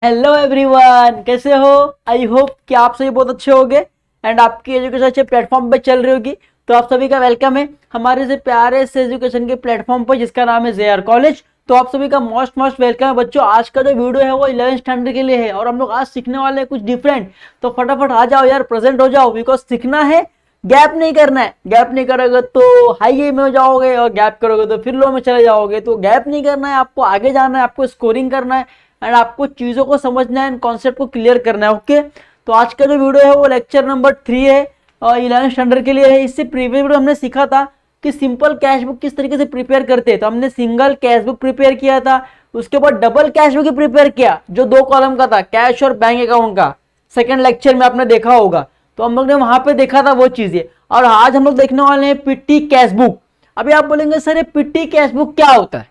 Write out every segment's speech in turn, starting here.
Hello everyone, कैसे हो? I hope कि आप सभी बहुत अच्छे होंगे एंड आपकी एजुकेशन अच्छे प्लेटफॉर्म पे चल रही होगी। तो आप सभी का वेलकम है हमारे से प्यारे से एजुकेशन के प्लेटफॉर्म पर जिसका नाम है जेआर कॉलेज। तो आप सभी का मोस्ट वेलकम है बच्चों। आज का जो वीडियो है वो 11th स्टैंडर्ड के लिए है और हम लोग आज सीखने वाले हैं कुछ डिफरेंट। तो फटाफट आ जाओ यार, प्रेजेंट हो जाओ, बिकॉज सीखना है, गैप नहीं करना है। गैप नहीं करोगे तो हाई में हो जाओगे और गैप करोगे तो फिर लो में चले जाओगे। तो गैप नहीं करना है, आपको आगे जाना है, आपको स्कोरिंग करना है एंड आपको चीज़ों को समझना है, कॉन्सेप्ट को क्लियर करना है। ओके, तो आज का जो वीडियो है वो लेक्चर नंबर 3 है और 11th स्टैंडर्ड के लिए है। इससे प्रीवियस वीडियो हमने सीखा था कि सिंपल कैश बुक किस तरीके से प्रिपेयर करते हैं। तो हमने सिंगल कैश बुक प्रिपेयर किया था, उसके बाद डबल कैश बुक प्रिपेयर किया जो 2 कॉलम का था, कैश और बैंक अकाउंट का। सेकंड लेक्चर में आपने देखा होगा, तो हम लोग ने वहां पे देखा था वो चीजें। और आज हम लोग देखने वाले हैं पिट्टी कैश बुक। अभी आप बोलेंगे सर ये पिट्टी कैश बुक क्या होता है?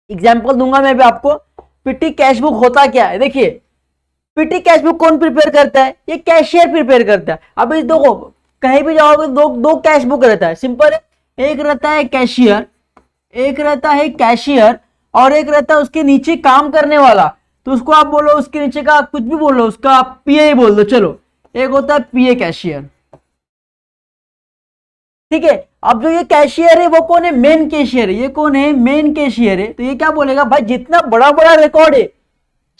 एग्जाम्पल दूंगा मैं भी आपको। पिट्टी कैश बुक होता क्या है, देखिए। पिट्टी कैश बुक कौन प्रिपेयर करता है? ये कैशियर प्रिपेयर करता है। अभी देखो, कहीं भी जाओगे दो कैश बुक रहता है, सिंपल है। एक रहता है कैशियर, एक रहता है कैशियर और एक रहता है उसके नीचे काम करने वाला। तो उसको आप बोलो, उसके नीचे का कुछ भी बोलो, उसका आप पीए बोल दो, चलो। एक होता है पीए कैशियर, ठीक है। अब जो ये कैशियर है वो कौन है? मेन कैशियर है। ये कौन है? मेन कैशियर है। तो ये क्या बोलेगा, भाई जितना बड़ा बड़ा रिकॉर्ड है,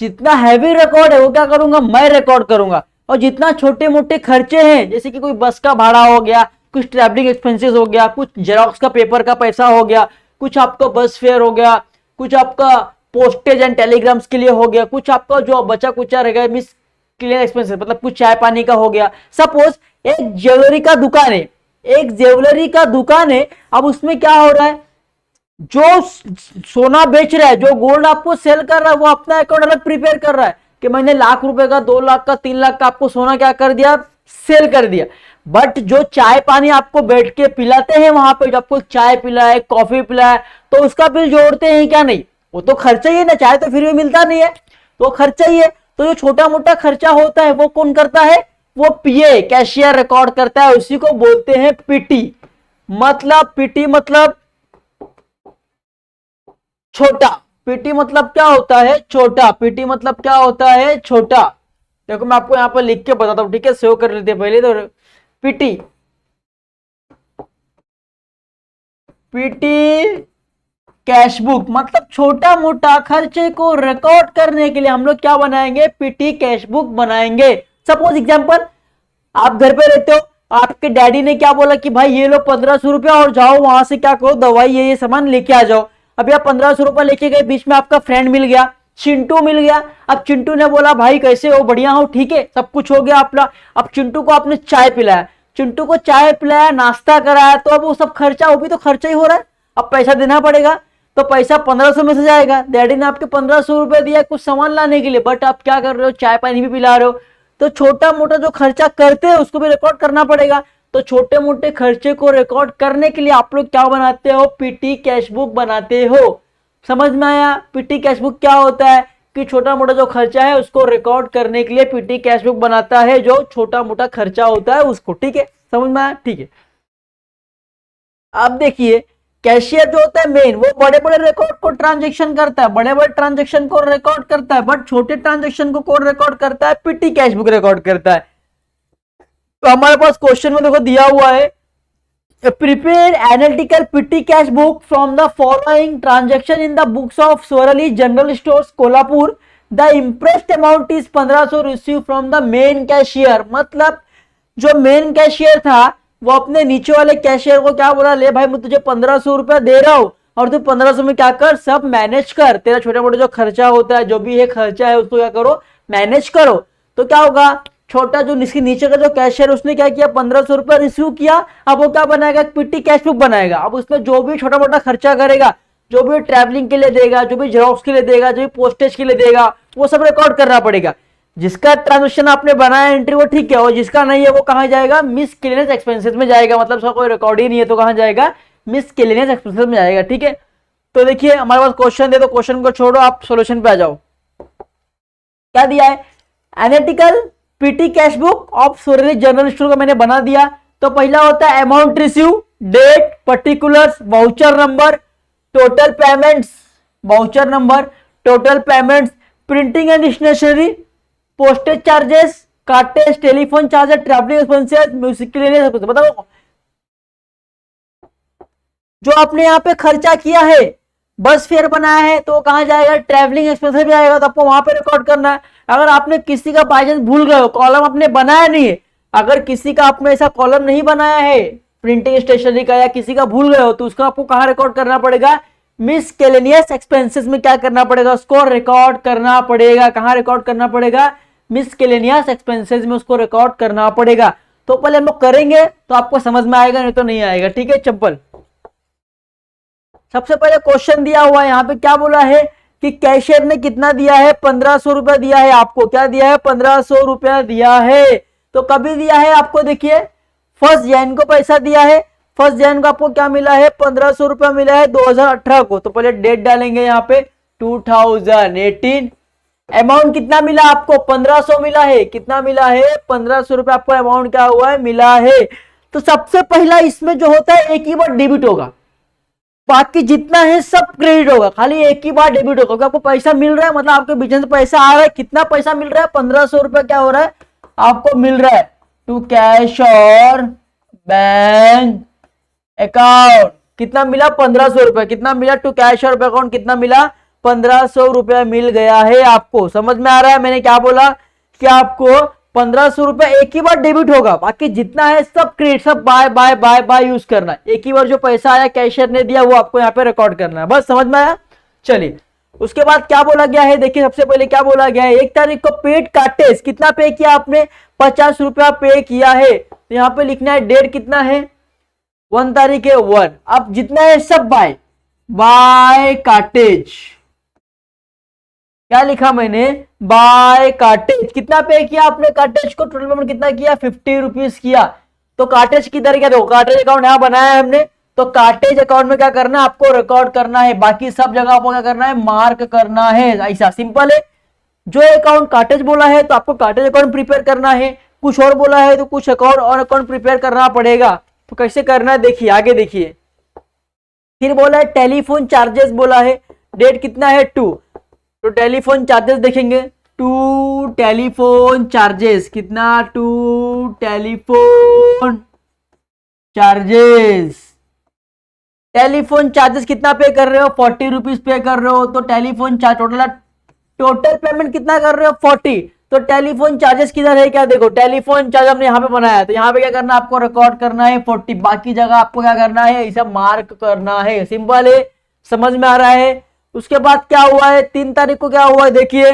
जितना हैवी रिकॉर्ड है वो क्या करूंगा, मैं रिकॉर्ड करूंगा। और जितना छोटे मोटे खर्चे हैं, जैसे कि कोई बस का भाड़ा हो गया, कुछ ट्रैवलिंग एक्सपेंसेस हो गया, कुछ जेरोक्स का पेपर का पैसा हो गया, कुछ आपका बस फेयर हो गया, कुछ आपका पोस्टेज एंड टेलीग्राम्स के लिए हो गया, कुछ आपका जो बचा कुचा रहेगा मिस क्लियर एक्सपेंसेस, मतलब कुछ चाय पानी का हो गया। सपोज एक ज्वेलरी का दुकान है, एक ज्वेलरी का दुकान है। अब उसमें क्या हो रहा है, जो सोना बेच रहा है, जो गोल्ड आपको सेल कर रहा है, वो अपना अकाउंट अलग प्रिपेयर कर रहा है कि मैंने ₹1,00,000 का, 2,00,000 का, 3,00,000 का आपको सोना क्या कर दिया, सेल कर दिया। बट जो चाय पानी आपको बैठ के पिलाते हैं वहां पे, जो आपको चाय पिलाए, कॉफी पिलाए, तो उसका बिल जोड़ते हैं क्या? नहीं, वो तो खर्चा ही है ना, चाय तो फिर भी मिलता नहीं है, तो खर्चा ही है। तो जो छोटा मोटा खर्चा होता है वो कौन करता है? वो पीए कैशियर रिकॉर्ड करता है, उसी को बोलते हैं पीटी। मतलब पीटी मतलब छोटा। पीटी मतलब क्या होता है? छोटा। पीटी मतलब क्या होता है? छोटा। देखो मैं आपको यहां पर लिख के बताता हूं, ठीक है, सेव कर लेते हैं पहले तो। पीटी, पीटी कैश बुक मतलब छोटा मोटा खर्चे को रिकॉर्ड करने के लिए हम लोग क्या बनाएंगे? पीटी कैश बुक बनाएंगे। सपोज एग्जांपल, आप घर पे रहते हो, आपके डैडी ने क्या बोला कि भाई ये लो 1,500 रुपया और जाओ वहां से क्या करो, दवाई ये सामान लेके आ जाओ। अभी आप 1,500 रुपया लेके गए, बीच में आपका फ्रेंड मिल गया, चिंटू मिल गया। अब चिंटू ने बोला भाई कैसे हो, बढ़िया हो, ठीक है, सब कुछ हो गया अपना। अब चिंटू को आपने चाय पिलाया, चिंटू को चाय पिलाया, नाश्ता कराया, तो अब वो सब खर्चा, वो भी तो खर्चा ही हो रहा है। अब पैसा देना पड़ेगा, तो पैसा 1,500 में से जाएगा। डैडी ने आपके 1,500 रुपए दिया कुछ सामान लाने के लिए, बट आप क्या कर रहे हो, चाय पानी भी पिला रहे हो। तो छोटा मोटा जो खर्चा करते हैं उसको भी रिकॉर्ड करना पड़ेगा। तो छोटे मोटे खर्चे को रिकॉर्ड करने के लिए आप लोग क्या बनाते हो? पीटी कैश बुक बनाते हो। समझ में आया? पीटी कैश बुक क्या होता है कि छोटा मोटा जो खर्चा है उसको रिकॉर्ड करने के लिए पीटी कैश बुक बनाता है, जो छोटा मोटा खर्चा होता है उसको। ठीक है, समझ में आया? ठीक है। अब देखिए, कैशियर जो होता है मेन, वो बड़े बड़े रिकॉर्ड को ट्रांजेक्शन करता है, बड़े बड़े ट्रांजेक्शन को रिकॉर्ड करता है। बट छोटे ट्रांजेक्शन को कौन रिकॉर्ड करता है? पीटी कैश बुक रिकॉर्ड करता है। तो हमारे पास क्वेश्चन में देखो दिया हुआ है, prepare analytical petty cash book from the following transaction in the books of Swarali general stores Kolhapur. The imprest amount is 1,500 receive from the main cashier. मतलब जो मेन कैशियर था वो अपने नीचे वाले कैशियर को क्या बोला, ले भाई मैं तुझे 1,500 रुपया दे रहा हूं और तू 1,500 में क्या कर, सब मैनेज कर, तेरा छोटे मोटे जो खर्चा होता है, जो भी है खर्चा है, उसको क्या करो, मैनेज करो। तो क्या होगा, छोटा जो इसके नीचे का जो कैशियर उसने क्या किया, 1,500 रुपया रिसीव किया। अब वो क्या बनाएगा, पिट्टी कैश बुक बनाएगा। अब उसमें जो भी छोटा मोटा खर्चा करेगा, जो भी ट्रैवलिंग के लिए देगा, जो भी जेरोक्स के लिए देगा, जो भी पोस्टेज के लिए देगा, वो सब रिकॉर्ड करना पड़ेगा। जिसका ट्रांजेक्शन आपने बनाया एंट्री वो ठीक है, और जिसका नहीं है वो कहां जाएगा, मिसकेलेनियस एक्सपेंसेस में जाएगा। मतलब उसका कोई रिकॉर्ड ही नहीं है तो कहां जाएगा, मिसकेलेनियस एक्सपेंसेस में जाएगा। ठीक है, तो देखिए हमारे पास क्वेश्चन दे, तो क्वेश्चन को छोड़ो, आप सॉल्यूशन पे आ जाओ। क्या दिया है, analytical petty cash book of Swarali general store का मैंने बना दिया। तो पहला होता है amount receive, date, particulars, voucher number, total payments, voucher number, total payments, printing and stationery, postage charges, cartage, telephone charges, travelling expenses, music के लिए बताओ जो आपने यहाँ पे खर्चा किया है, बस फेयर बनाया है तो कहाँ जाएगा, ट्रैवलिंग एक्सपेंसेस भी आएगा, तो आपको वहां पे रिकॉर्ड करना है। अगर आपने किसी का बाई चांस भूल गए हो, कॉलम आपने बनाया नहीं है, अगर किसी का आपने ऐसा कॉलम नहीं बनाया है प्रिंटिंग स्टेशनरी का या किसी का भूल गए हो, तो उसका आपको कहाँ रिकॉर्ड करना पड़ेगा, मिसकेलेनियस एक्सपेंसेस में क्या करना पड़ेगा, उसको रिकॉर्ड करना पड़ेगा। कहाँ रिकॉर्ड करना पड़ेगा, मिसकेलेनियस एक्सपेंसेस में उसको रिकॉर्ड करना पड़ेगा। तो पहले हम लोग करेंगे तो आपको समझ में आएगा, नहीं तो नहीं आएगा। ठीक है चप्पल, सबसे पहले क्वेश्चन दिया हुआ है यहाँ पे, क्या बोला है कि कैशियर ने कितना दिया है, 1500 रुपया दिया है आपको। क्या दिया है, 1500 रुपया दिया है। तो कभी दिया है आपको, देखिए 1 जनवरी को पैसा दिया है, 1 जनवरी को आपको क्या मिला है, 1500 रुपया मिला है 2018 को। तो पहले डेट डालेंगे यहाँ पे 2018। अमाउंट कितना मिला आपको, 1500 मिला है। कितना मिला है, 1500 रुपया आपको अमाउंट क्या हुआ है, मिला है। तो सबसे पहला इसमें जो होता है एक ही बार डेबिट होगा, बाकी जितना है सब क्रेडिट होगा, खाली एक ही बार डेबिट होगा। क्योंकि आपको पैसा मिल रहा है, मतलब आपके बिजनेस में पैसा आ रहा है। कितना पैसा मिल रहा है, 1500 रुपया क्या हो रहा है आपको मिल रहा है टू कैश और बैंक अकाउंट। कितना मिला, 1500 रुपया। कितना मिला टू कैश और बैंक अकाउंट, कितना मिला, 1500 रुपया मिल गया है आपको। समझ में आ रहा है मैंने क्या बोला, कि आपको 1500 रुपया एक ही बार डेबिट होगा, बाकी जितना है सब क्रेडिट, सब by by by by use करना है। एक ही बार जो पैसा आया कैशियर ने दिया वो आपको यहाँ पे रिकॉर्ड करना है। बस समझ में आया। चलिए उसके बाद क्या बोला गया है, देखिए सबसे पहले क्या बोला गया है, 1 तारीख को पेड कार्टेज कितना पे किया आपने, 50 रुपया पे किया है। तो यहाँ पे लिखना है डेट कितना है, 1 तारीख है 1। अब जितना है सब बाय बाय कार्टेज, क्या लिखा मैंने, बाय कार्टेज। कितना पे किया आपने कार्टेज को, टोटल पेमेंट कितना किया, 50 रुपीज किया। तो कार्टेज किधर क्या, देखो कार्टेज अकाउंट यहां बनाया है हमने, तो कार्टेज अकाउंट में क्या करना है आपको, रिकॉर्ड करना है। बाकी सब जगह आपको क्या करना है, मार्क करना है। ऐसा सिंपल है। जो अकाउंट कार्टेज बोला है तो आपको कार्टेज अकाउंट प्रिपेयर करना है, कुछ और बोला है तो कुछ अकाउंट और अकाउंट प्रिपेयर करना पड़ेगा। तो कैसे करना है देखिए, आगे देखिए। फिर बोला है टेलीफोन चार्जेस बोला है, डेट कितना है 2। तो टेलीफोन चार्जेस देखेंगे, 2 टेलीफोन चार्जेस, कितना 2 टेलीफोन चार्जेस। टेलीफोन चार्जेस कितना पे कर रहे हो, 40 रुपीज पे कर रहे हो। तो टेलीफोन चार्ज टोटल पेमेंट कितना कर रहे हो, 40। तो टेलीफोन चार्जेस किधर है, क्या देखो टेलीफोन चार्ज हमने यहाँ पे बनाया, तो यहाँ पे क्या करना है आपको, रिकॉर्ड करना है 40। बाकी जगह आपको क्या करना है, इसे मार्क करना है। सिंपल है, समझ में आ रहा है। उसके बाद क्या हुआ है, 3 तारीख को क्या हुआ है, देखिए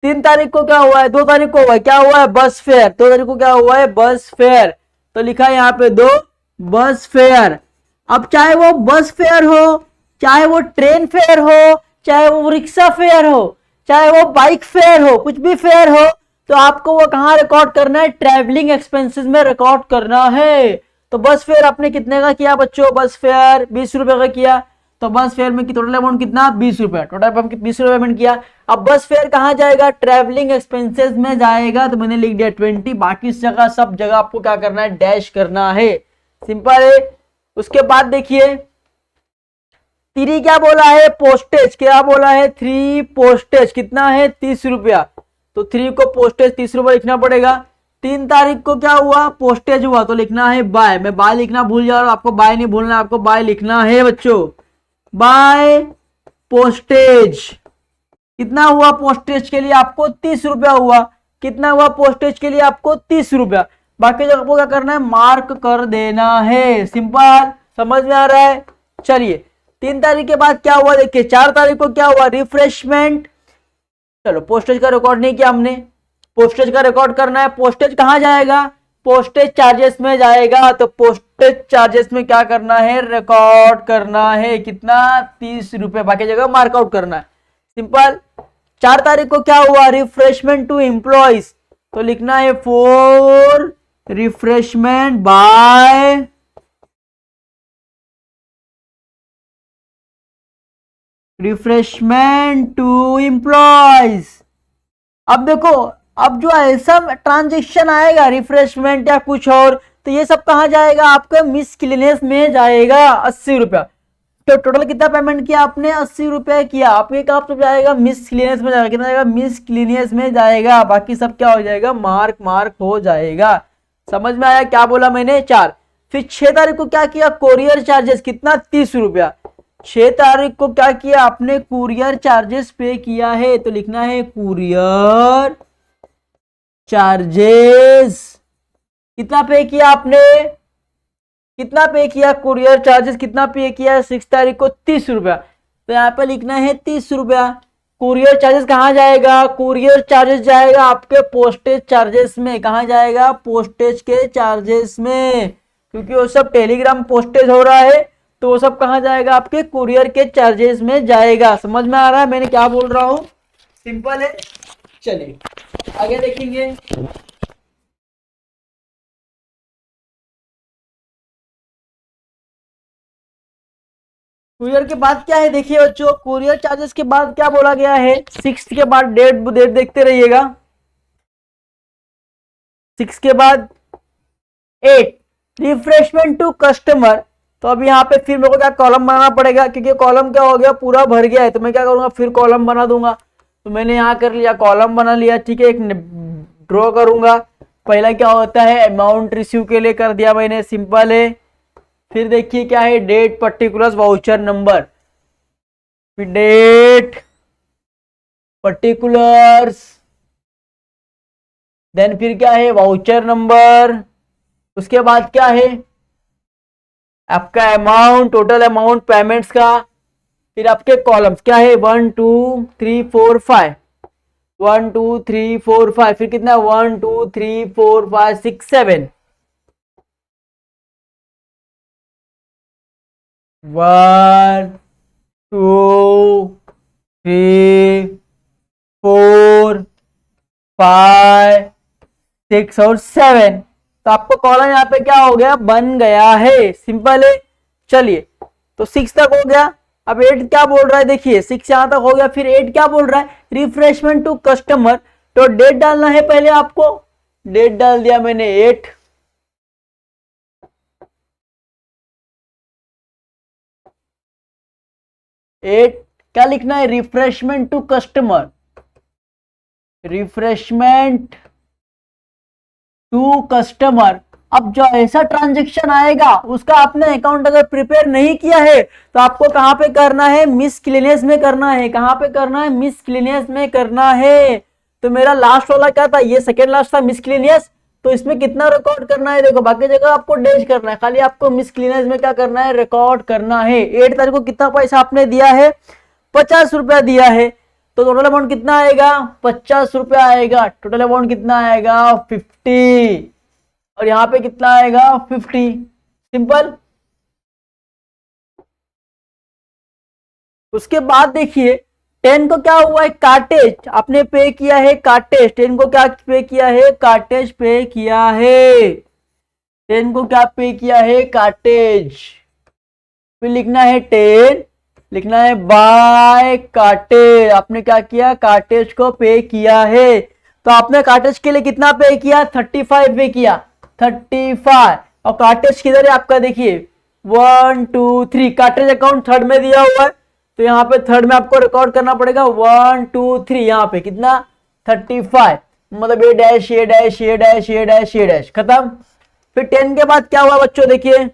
3 तारीख को क्या हुआ है, 2 तारीख को हुआ है, क्या हुआ है, बस फेयर। 2 तारीख को क्या हुआ है, बस फेयर। तो लिखा है यहाँ पे 2 बस फेयर। अब चाहे वो बस फेयर हो, चाहे वो ट्रेन फेयर हो, चाहे वो रिक्शा फेयर हो, चाहे वो बाइक फेयर हो, कुछ भी फेयर हो, तो आपको वो कहाँ रिकॉर्ड करना है, ट्रैवलिंग एक्सपेंसेस में रिकॉर्ड करना है। तो बस फेयर आपने कितने का किया बच्चों, बस फेयर 20 रुपए का किया। तो बस फेयर में की टोटल अमाउंट कितना, 20 रुपए। टोटल अमाउंट 20 रुपए पेमेंट किया। अब बस फेयर कहाँ जाएगा, ट्रैवलिंग एक्सपेंसेस में जाएगा। तो मैंने लिख दिया 20। बाकी इस जगह सब जगह आपको क्या करना है, डैश करना है। सिंपल है। उसके बाद देखिए 3 क्या बोला है, पोस्टेज। क्या बोला है, 3 पोस्टेज कितना है, 30 रुपया। तो 3 को पोस्टेज 30 रुपया लिखना पड़ेगा। 3 तारीख को क्या हुआ, पोस्टेज हुआ, तो लिखना है बाय। मैं बाय लिखना भूल जा रहा हूं, आपको बाय नहीं भूलना, आपको बाय लिखना है बच्चों। बाय पोस्टेज कितना हुआ, पोस्टेज के लिए आपको 30 रुपया हुआ। कितना हुआ पोस्टेज के लिए आपको, 30 रुपया। बाकी जगह आपको क्या करना है, मार्क कर देना है। सिंपल, समझ में आ रहा है। चलिए 3 तारीख के बाद क्या हुआ देखिए, 4 तारीख को क्या हुआ, रिफ्रेशमेंट। चलो पोस्टेज का रिकॉर्ड नहीं किया हमने, पोस्टेज का रिकॉर्ड करना है। पोस्टेज कहां जाएगा, पोस्टेज चार्जेस में जाएगा। तो पोस्टेज चार्जेस में क्या करना है, रिकॉर्ड करना है। कितना, 30 रुपए। बाकी जगह मार्कआउट करना है। सिंपल। 4 तारीख को क्या हुआ, रिफ्रेशमेंट टू एम्प्लॉइज। तो लिखना है 4 refreshment by refreshment to employees. अब देखो, अब जो ऐसा ट्रांजेक्शन आएगा रिफ्रेशमेंट या कुछ और, तो ये सब कहां जाएगा, आपके मिसकिलनेस में जाएगा 80 रुपया। तो टोटल कितना पेमेंट किया आपने? 80 रुपए किया। आपके कहाँ पे जाएगा? मिसलेनियस में जाएगा। कितना जाएगा? मिसलेनियस में जाएगा। बाकी सब क्या हो जाएगा? मार्क मार्क हो जाएगा। समझ में आया क्या बोला मैंने? 4। फिर 6 तारीख को क्या किया? कोरियर चार्जेस कितना? 30 रुपया। 6 तारीख को क्या किया आपने? कुरियर चार्जेस पे किया है, तो लिखना है कुरियर चार्जेस। कितना पे किया आपने? कितना पे किया? कुरियर चार्जेस कितना पे किया? 6 तारीख को 30 रुपया। तो यहाँ पे लिखना है 30 रुपया। कुरियर चार्जेस कहाँ जाएगा? कुरियर चार्जेस जाएगा आपके पोस्टेज चार्जेस में। कहाँ जाएगा? पोस्टेज के चार्जेस में, क्योंकि वो सब टेलीग्राम पोस्टेज हो रहा है, तो वो सब कहाँ जाएगा? आपके कुरियर के चार्जेस में जाएगा। समझ में आ रहा है मैंने क्या बोल रहा हूँ? सिंपल है। चलिए आगे देखेंगे। कुरियर के बाद क्या है? देखिए बच्चों, कुरियर चार्जेस के बाद क्या बोला गया है? 6 के बाद डेट डेट देखते रहिएगा। 6 के बाद 8 रिफ्रेशमेंट टू कस्टमर। तो अब यहाँ पे फिर मेरे को क्या कॉलम बनाना पड़ेगा, क्योंकि कॉलम क्या हो गया? पूरा भर गया है। तो मैं क्या करूंगा? फिर कॉलम बना दूंगा। तो मैंने यहाँ कर लिया, कॉलम बना लिया। ठीक है, एक ड्रॉ करूंगा। पहला क्या होता है? अमाउंट रिसीव के लिए कर दिया मैंने, सिंपल है। फिर देखिए क्या है? Date, particulars, voucher number. फिर डेट, पर्टिकुलर्स, देन फिर क्या है? Voucher number. उसके बाद क्या है? आपका अमाउंट, टोटल अमाउंट पेमेंट्स का। फिर आपके कॉलम्स क्या है? 1 2 3 4 5। 1 2 3 4 5। फिर कितना? 1 2 3 4 5 6 7। 1 2 3 4 5 6 और 7। तो आपको कॉलम यहाँ पे क्या हो गया? बन गया है। सिंपल है। चलिए, तो 6 तक हो गया। अब 8 क्या बोल रहा है? देखिए 6 यहां तक हो गया। फिर 8 क्या बोल रहा है? Refreshment to customer. तो डेट डालना है पहले आपको। डेट डाल दिया मैंने 8। क्या लिखना है? Refreshment to customer. Refreshment to customer. अब जो ऐसा ट्रांजैक्शन आएगा, उसका आपने अकाउंट अगर प्रिपेयर नहीं किया है, तो आपको कहां पे करना है? मिसक्लेनियस में करना है। कहां पे करना है? मिसक्लेनियस में करना है। तो मेरा लास्ट वाला क्या था? ये सेकेंड लास्ट था, मिसक्लेनियस। तो इसमें कितना रिकॉर्ड करना है? देखो, बाकी जगह आपको डैश करना है, खाली आपको मिसक्लेनियस में क्या करना है? रिकॉर्ड करना है। 8 तारीख को कितना पैसा आपने दिया है? 50 रुपया दिया है। तो टोटल अमाउंट कितना आएगा? 50 रुपया आएगा। टोटल अमाउंट कितना आएगा? 50। और यहां पे कितना आएगा? 50। सिंपल। उसके बाद देखिए 10 को क्या हुआ है? कार्टेज आपने पे किया है। कार्टेज 10 को क्या पे किया है? कार्टेज पे किया है। 10 को क्या पे किया है? कार्टेज। फिर लिखना है 10, लिखना है बाय कार्टेज। आपने क्या किया? कार्टेज को पे किया है। तो आपने कार्टेज के लिए कितना पे किया? 35 पे किया। 35। और कार्टेज किधर है आपका? देखिए 1 2 3। कार्टेज अकाउंट थर्ड में दिया हुआ है, तो यहाँ पे थर्ड में आपको रिकॉर्ड करना पड़ेगा 1 2 3। यहाँ पे कितना? 35। मतलब ये डैश, ये डैश, ये डैश, ये डैश, ये डैश, खत्म। फिर 10 के बाद क्या हुआ बच्चों? देखिए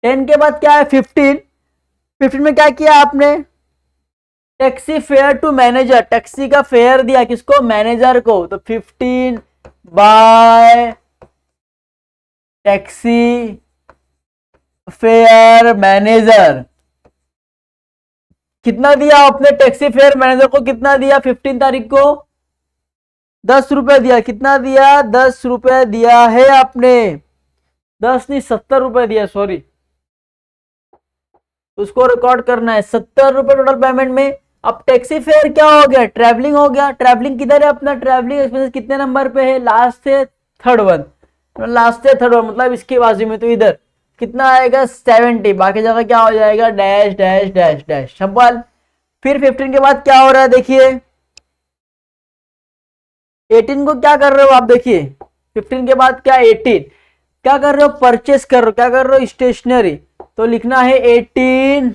10 के बाद क्या है? 15। 15 में क्या किया आपने? Taxi fare to manager. Taxi का फेयर दिया किसको? मैनेजर को। तो 15 बाय टैक्सी फेयर मैनेजर। कितना दिया आपने टैक्सी फेयर मैनेजर को? कितना दिया 15 तारीख को? 10 रुपए दिया। कितना दिया? 10 रुपए दिया है आपने। 10 नहीं, 70 रुपए दिया, सॉरी। उसको रिकॉर्ड करना है 70 रुपए टोटल पेमेंट में। अब टैक्सी फेयर क्या हो गया? ट्रैवलिंग हो गया। ट्रैवलिंग किधर है अपना? ट्रैवलिंग एक्सपेंसेस कितने नंबर पे है? लास्ट से थर्ड वन। लास्ट से थर्ड वन मतलब इसके बाजू में, तो इधर कितना आएगा? 70। बाकी जगह क्या हो जाएगा? Dash dash dash dash, simple. फिर 15 के बाद क्या हो रहा है? देखिए 18 को क्या कर रहे हो आप? देखिए 15 के बाद क्या? 18 क्या कर रहे हो? परचेस कर रहे हो। क्या कर रहे हो? स्टेशनरी। तो लिखना है 18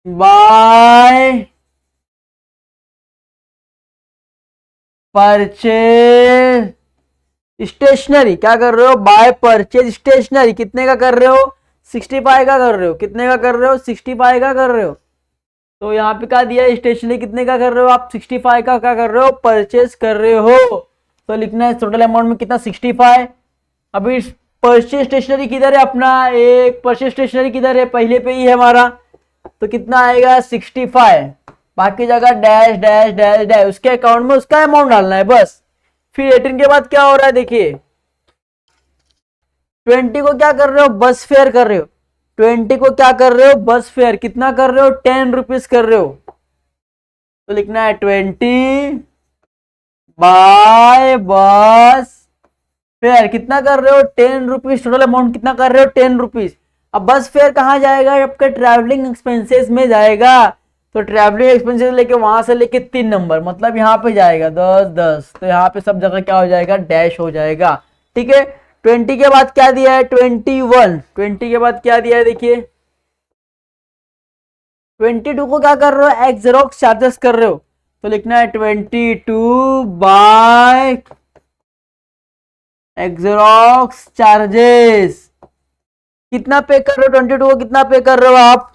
बाय परचेज स्टेशनरी। क्या कर रहे हो? By purchase stationery. कितने का कर रहे हो? 65 का कर रहे हो। कितने का कर रहे हो? 65 का कर रहे हो। तो यहाँ पे क्या दिया है? स्टेशनरी कितने का कर रहे हो आप? 65 का क्या कर रहे हो? परचेज कर रहे हो। तो लिखना है टोटल अमाउंट में कितना? 65। अभी परचेज स्टेशनरी किधर है अपना? एक परचेज स्टेशनरी किधर है? पहले पे ही है हमारा। तो कितना आएगा? 65। बाकी जगह डैश डैश डैश डैश, उसके अकाउंट में उसका अमाउंट डालना है बस। फिर 18 के बाद क्या हो रहा है देखिए, 20 को क्या कर रहे हो? बस फेयर कर रहे हो। 20 को क्या कर रहे हो? बस फेयर। कितना कर रहे हो? 10 रुपीज कर रहे हो। तो लिखना है 20 बाय बस फेयर। कितना कर रहे हो? 10 रुपीज। टोटल अमाउंट कितना कर रहे हो? 10 रुपीज। अब बस फेयर कहाँ जाएगा? आपके ट्रैवलिंग एक्सपेंसेस में जाएगा। तो ट्रैवलिंग एक्सपेंसेस लेके वहां से लेके 3 नंबर, मतलब यहाँ पे जाएगा 10 10। तो यहाँ पे सब जगह क्या हो जाएगा? डैश हो जाएगा। ठीक है। 20 के बाद क्या दिया है? 21। 20 के बाद क्या दिया है देखिए, 22 को क्या कर रहे हो? एक्सजेरोक्स चार्जेस कर रहे हो। तो लिखना है 22 बाय एक्सजेरोक्स चार्जेस। कितना पे कर रहे हो? 22 को कितना पे कर रहे हो आप?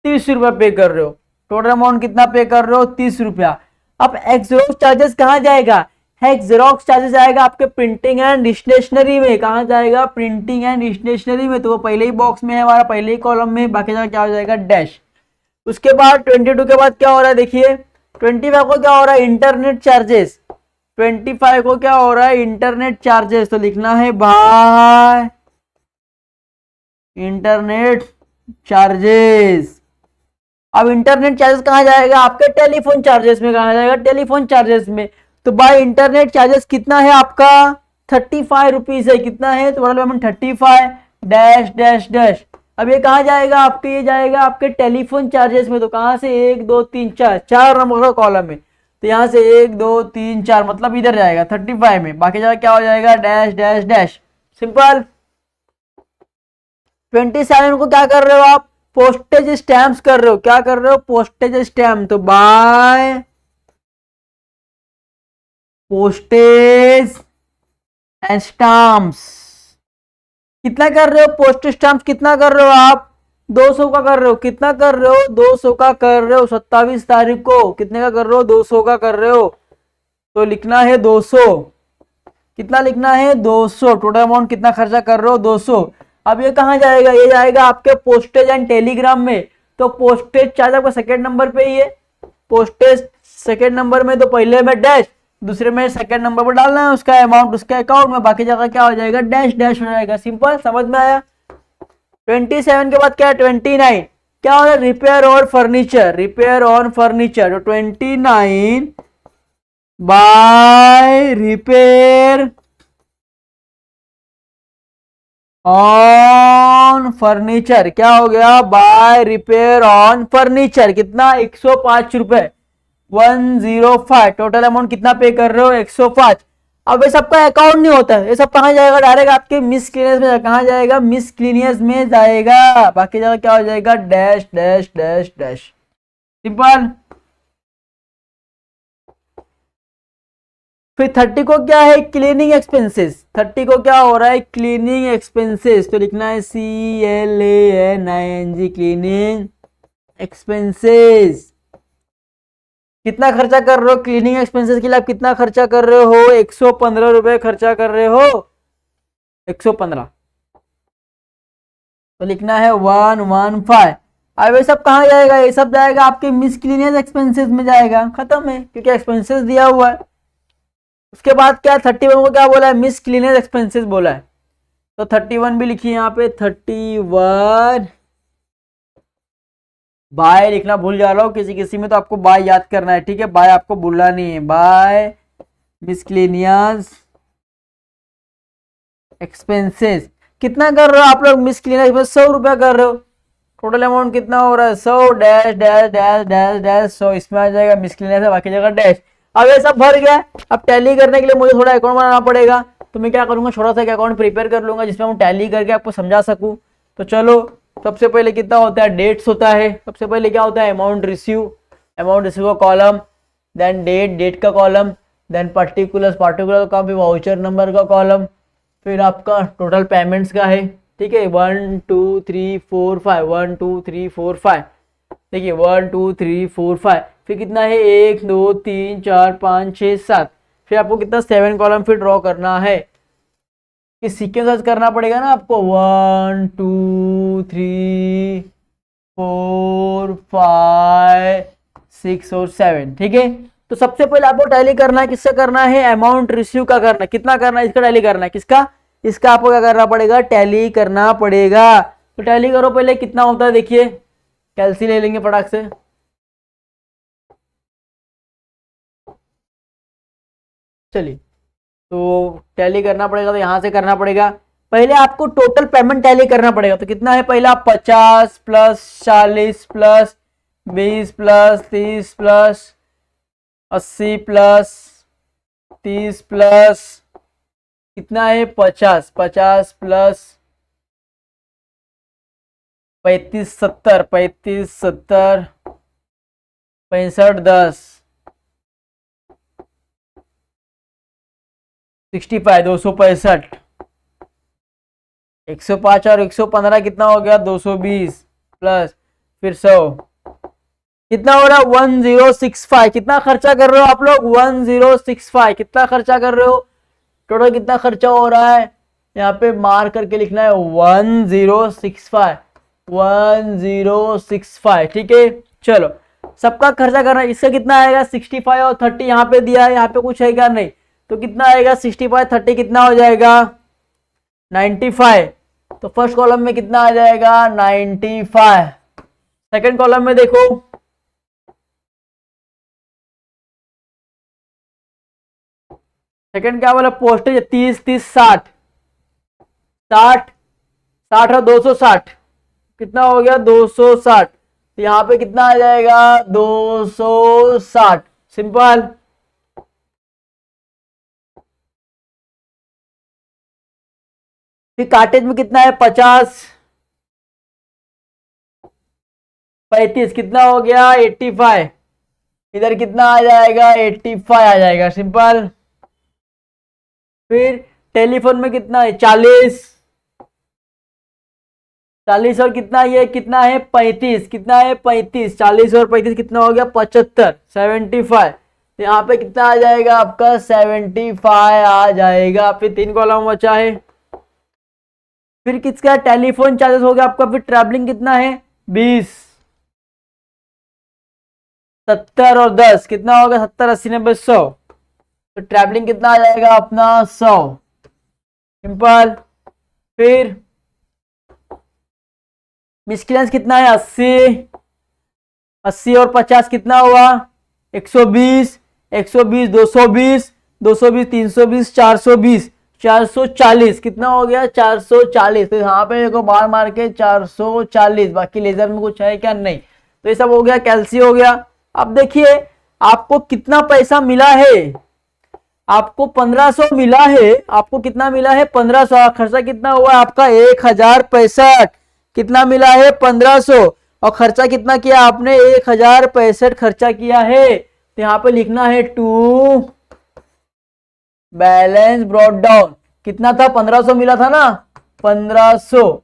30 रुपया पे कर रहे हो। टोटल अमाउंट कितना पे कर रहे हो? 30 रुपया। अब एक्सजेरोक्स चार्जेस कहाँ जाएगा? एक्सजेरोक्स चार्जेस जाएगा आपके प्रिंटिंग एंड स्टेशनरी में। कहाँ जाएगा? प्रिंटिंग एंड स्टेशनरी में। तो वो पहले ही बॉक्स में है हमारा, पहले ही कॉलम में। बाकी जगह क्या हो जाएगा? डैश। उसके बाद 22 के बाद क्या हो रहा है देखिए, 25 को क्या हो रहा है? Internet charges. 25 को क्या हो रहा है? Internet charges. तो लिखना है बाय इंटरनेट चार्जेस। अब इंटरनेट चार्जेस कहाँ जाएगा? आपके टेलीफोन चार्जेस में। कहाँ जाएगा? टेलीफोन चार्जेस में। तो बाय इंटरनेट चार्जेस कितना है आपका? 35 रुपीज है। कितना है? तो total payment 35 dash dash dash. अब ये कहाँ जाएगा आपके? ये जाएगा आपके टेलीफोन चार्जेस में। तो कहाँ से? 1 2 3 4, 4 नंबर का कॉलम है। तो यहाँ से 1 2 3 4, मतलब इधर जाएगा 35 में। बाकी जगह क्या हो जाएगा? Dash dash dash. सिंपल। 27 को क्या कर रहे हो आप? पोस्टेज स्टैम्प्स कर रहे हो। क्या कर रहे हो? Postage stamp. तो बाय पोस्टेज एंड स्टैम्प्स। कितना कर रहे हो? पोस्टेज स्टैम्प्स कितना कर रहे हो आप? 200 का कर रहे हो। कितना कर रहे हो? 200 का कर रहे हो। 27 तारीख को कितने का कर रहे हो? 200 का कर रहे हो। तो लिखना है 200। कितना लिखना है? 200। टोटल अमाउंट कितना खर्चा कर रहे हो? 200। अब ये कहाँ जाएगा? ये जाएगा आपके पोस्टेज एंड टेलीग्राम में। तो पोस्टेज चार्ज आपका सेकंड नंबर पे ही है। पोस्टेज सेकंड नंबर में, तो पहले में डैश, दूसरे में सेकंड नंबर पर डालना है उसका अमाउंट उसके अकाउंट में। बाकी जगह क्या हो जाएगा? डैश डैश हो जाएगा। सिंपल, समझ में आया? 27 के बाद क्या है? 29। क्या हो रहा है? रिपेयर और फर्नीचर। Repair on furniture. तो 29 बाय रिपेयर ऑन फर्नीचर। क्या हो गया? By repair on furniture. कितना? 105 रुपए। 105। टोटल अमाउंट कितना पे कर रहे हो? 105। अब ये सबका अकाउंट नहीं होता है, ये सब कहाँ जाएगा? डायरेक्ट आपके मिसक्लेनियस में। कहाँ जाएगा? मिसक्लेनियस में जाएगा। बाकी जगह क्या हो जाएगा? Dash dash dash dash. Simple. फिर 30 को क्या है? Cleaning expenses. 30 को क्या हो रहा है? Cleaning expenses. तो लिखना है CLANING क्लीनिंग एक्सपेंसेस। कितना खर्चा कर रहे हो क्लीनिंग एक्सपेंसेस के लिए? आप कितना खर्चा कर रहे हो? 115 रुपए खर्चा कर रहे हो। 115। तो लिखना है 115। अब ये सब कहाँ जाएगा? ये सब जाएगा आपके मिसक्लेनियस एक्सपेंसेस में जाएगा। खत्म है, क्योंकि एक्सपेंसेस दिया हुआ है। उसके बाद क्या? 31 को क्या बोला है? मिसक्लेनियस एक्सपेंसेस बोला है। तो 31 भी लिखिए यहाँ पे। 31 बाय लिखना भूल जा रहा हूँ किसी किसी में, तो आपको बाय याद करना है। ठीक है, बाय आपको भूलना नहीं है। By miscellaneous expenses. कितना कर रहे हो आप लोग मिसक्लेनियस एक्सपेंस? 100 रुपया कर रहे हो। टोटल अमाउंट कितना हो रहा है? 100 dash dash dash dash dash 100। इसमें आ जाएगा मिसक्लेनियस है, बाकी जगह डैश। अब ये सब भर गया। अब टैली करने के लिए मुझे थोड़ा अकाउंट बनाना पड़ेगा। तो मैं क्या करूंगा? छोटा सा अकाउंट प्रिपेयर कर लूंगा जिसमें हम टैली करके आपको समझा सकूं। तो चलो सबसे पहले कितना होता है, डेट्स होता है। सबसे पहले क्या होता है, अमाउंट रिसीव का कॉलम, देन डेट का कॉलम, देन पार्टिकुलर का भी वाउचर नंबर का कॉलम, फिर आपका टोटल पेमेंट्स का है। ठीक है, 1 2 3 4 5, 1 2 3 4 5, देखिए 1 2 3 4 5, फिर कितना है 1 2 3 4 5 6 7, फिर आपको कितना 7 कॉलम फिर ड्रॉ करना है। कि सीक्वेंस करना पड़ेगा ना आपको, 1 2 3 4 5 6 और 7। ठीक है, तो सबसे पहले आपको टैली करना है, किससे करना है, अमाउंट रिसीव का करना है। कितना करना है, इसका टैली करना है, किसका, इसका आपको क्या करना पड़ेगा, टैली करना पड़ेगा। तो टैली करो पहले, कितना होता है देखिए, कैलसी ले लेंगे फटाक से। चलिए, तो टैली करना पड़ेगा, तो यहां से करना पड़ेगा। पहले आपको टोटल पेमेंट टैली करना पड़ेगा। तो कितना है, पहला 50 plus 40 plus 20 plus 30 plus 80 plus 30 plus कितना है 50, 50 प्लस 35 70, 35 70 65 10 65 265, 105 और 115 कितना हो गया 220 प्लस फिर 100 कितना हो रहा 1065। कितना खर्चा कर रहे हो आप लोग, 1065 कितना खर्चा कर रहे हो, टोटल कितना खर्चा हो रहा है, यहाँ पे मार करके लिखना है 1065, 1065। ठीक है, चलो सबका खर्चा करना है। इसका कितना आएगा 65 और 30 यहाँ पे दिया है, यहाँ पे कुछ है क्या, नहीं, तो कितना आएगा 65 30 कितना हो जाएगा 95। तो फर्स्ट कॉलम में कितना आ जाएगा 95। सेकंड कॉलम में देखो, सेकंड क्या बोला, पोस्टेज 30 30 60 60 60 और 260 कितना हो गया 260। तो यहाँ पे कितना आ जाएगा 260, सिंपल। फिर कार्टेज में कितना है 50 35 कितना हो गया 85, इधर कितना आ जाएगा 85 आ जाएगा, सिंपल। फिर टेलीफोन में कितना है 40 40 और कितना ये कितना है 35, कितना है 35, 40 और 35 कितना हो गया 75 75। तो यहाँ पे कितना आ जाएगा आपका 75 आ जाएगा। फिर 3 कॉलम बचा है। फिर किसका टेलीफोन चार्जेस हो गया आपका, फिर ट्रैवलिंग कितना है 20 70 और 10 कितना होगा 70 80 90 100। तो ट्रैवलिंग कितना आ जाएगा अपना 100, सिंपल। फिर मिसकेलेंस कितना है 80 80 और 50 कितना हुआ 120 120 220 220 320 420 440 कितना हो गया 440। तो यहाँ पे देखो बार मार के 440, बाकी लेजर में कुछ है क्या, नहीं। तो ये सब हो गया, कैलसी हो गया। अब देखिए आपको कितना पैसा मिला है, आपको 1500 मिला है, आपको कितना मिला है 1500। खर्चा कितना हुआ आपका 1065, कितना मिला है 1500, और खर्चा कितना किया आपने 1065 खर्चा किया है। तो यहाँ पे लिखना है टू बैलेंस ब्रॉट डाउन, कितना था 1500 मिला था ना 1500।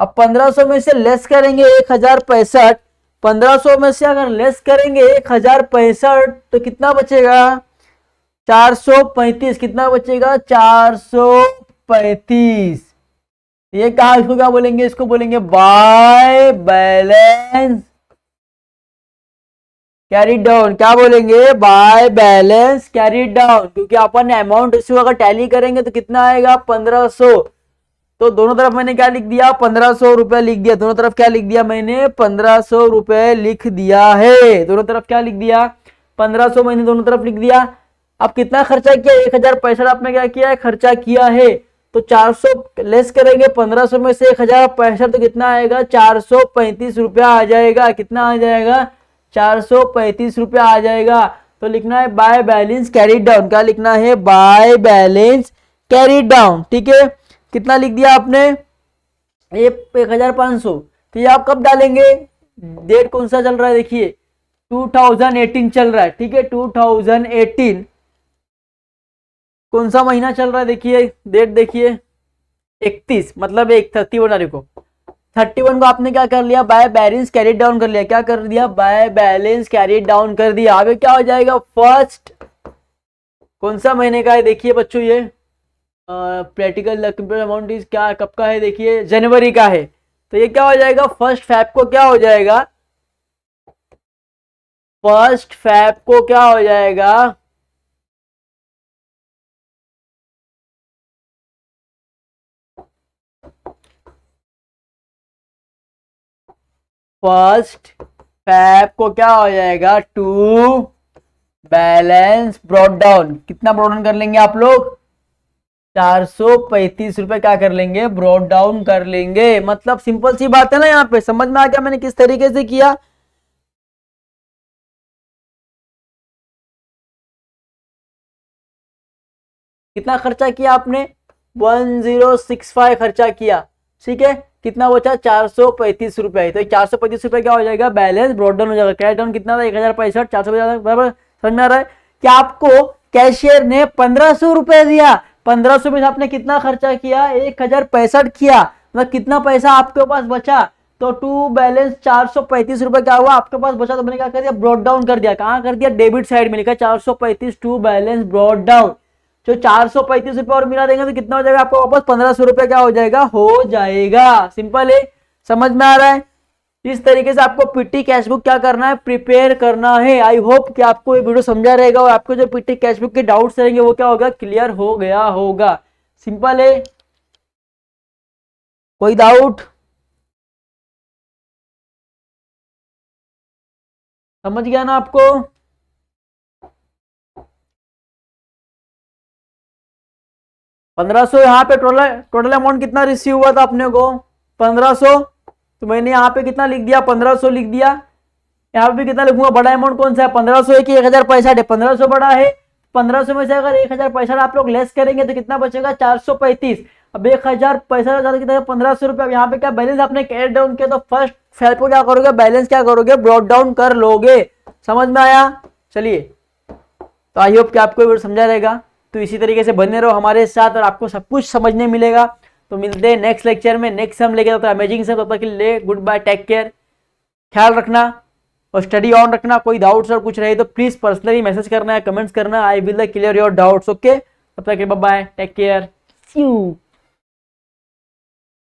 अब 1500 में से लेस करेंगे 1065, 1500 में से अगर लेस करेंगे 1065 तो कितना बचेगा 435, कितना बचेगा 435। ये कहा, इसको क्या बोलेंगे, इसको बोलेंगे बाय बैलेंस कैरी डाउन। क्या बोलेंगे, बाय बैलेंस कैरी डाउन, क्योंकि अपन ने अमाउंट रिसीव अगर टैली करेंगे तो कितना आएगा 1500। तो दोनों तरफ मैंने क्या लिख दिया 1500 रुपए लिख दिया, दोनों तरफ क्या लिख दिया मैंने 1500 रुपए लिख दिया है, दोनों तरफ क्या लिख दिया 1500 मैंने दोनों तरफ लिख दिया। अब कितना खर्चा किया 1065 आपने क्या किया है खर्चा किया है। तो 400 लेस करेंगे 1500 में से 1065 तो कितना आएगा 435 रुपया आ जाएगा, कितना आ जाएगा 435 रुपया आ जाएगा। तो लिखना है बाय बैलेंस कैरी डाउन, क्या लिखना है बाय बैलेंस कैरी डाउन। ठीक है, कितना लिख दिया आपने ये 1500, तो ये आप कब डालेंगे, डेट कौन सा चल रहा है देखिए 2018 चल रहा है, ठीक है 2018 कौन सा महीना चल रहा है देखिए, डेट देखिए 31, मतलब 31 तारीख को, 31 को आपने क्या कर लिया, बाय बैलेंस कैरी डाउन कर लिया, क्या कर दिया, बाय बैलेंस कैरी डाउन कर दिया। आगे क्या हो जाएगा, फर्स्ट कौन सा महीने का है देखिए बच्चों, ये प्रैक्टिकल कंप्यूटर अमाउंट इज क्या कब का है देखिए, जनवरी का है, तो ये क्या हो जाएगा, फर्स्ट फैब को क्या हो जाएगा, फर्स्ट फैब को क्या हो जाएगा, फर्स्ट फैब को क्या हो जाएगा, टू बैलेंस ब्रॉड डाउन, कितना ब्रॉड डाउन कर लेंगे आप लोग, 435 रुपए क्या कर लेंगे, ब्रॉड डाउन कर लेंगे। मतलब सिंपल सी बात है ना, यहाँ पे समझ में आ गया मैंने किस तरीके से किया। कितना खर्चा किया आपने, 1065 खर्चा किया, ठीक है, कितना बचा 435 रुपए, तो 435 रुपए क्या हो जाएगा, बैलेंस ब्रॉड डाउन हो जाएगा। कैश डाउन कितना था, 1065, 450, बराबर समझ में आ रहा है। क्या आपको कैशियर ने 1500 रुपए दिया, 1500 में से आपने कितना खर्चा किया, 1065 किया, मतलब कितना पैसा आपके पास बचा, तो टू बैलेंस 435 रुपए क्या हुआ आपके पास बचा, तो मैंने क्या कर दिया, ब्रॉड डाउन कर दिया, कहां कर दिया, डेबिट साइड में लिखा 435 टू बैलेंस ब्रॉड डाउन। जो 435 रुपए और मिला देंगे तो कितना हो जाएगा आपको वापस, 1500 रुपए क्या हो जाएगा, हो जाएगा। सिंपल है, समझ में आ रहा है। इस तरीके से आपको पीटी कैशबुक क्या करना है, प्रिपेयर करना है। आई होप कि आपको ये वीडियो समझा रहेगा और आपको जो पीटी कैशबुक के डाउट्स रहेंगे वो क्या होगा, क्लियर हो गया होगा। सिंपल है, कोई डाउट, समझ गया ना आपको। 1500 यहाँ पे टोटल टोटल अमाउंट कितना रिसीव हुआ था अपने को, 1500, तो मैंने यहाँ पे कितना लिख दिया, 1500 लिख दिया। यहाँ पे भी कितना लिखूंगा, बड़ा अमाउंट कौन सा है, 1500 है कि 1065 है, 1500 बड़ा है। 1500 में से अगर 1065 आप लोग लेस करेंगे तो कितना बचेगा, 435। अब 1065 ज्यादा कितना, 1500 रुपए। अब यहाँ पे क्या बैलेंस आपने कैश डाउन किया, तो फर्स्ट फेल को क्या करोगे, बैलेंस क्या करोगे, ब्रॉड डाउन कर लोगे। समझ में आया, चलिए, तो आई होप कि आपको ये समझा रहेगा। तो इसी तरीके से बने रहो हमारे साथ और आपको सब कुछ समझने मिलेगा। तो मिलते हैं नेक्स्ट लेक्चर में, नेक्स्ट हम लेके जाते हैं अमेजिंग से। तब तक के लिए गुड बाय, टेक केयर, ख्याल रखना और स्टडी ऑन रखना। कोई डाउट्स और कुछ रहे तो प्लीज पर्सनली मैसेज करना है, कमेंट्स करना, I will clear your doubts. Okay, तब तक के bye bye, take care, see you.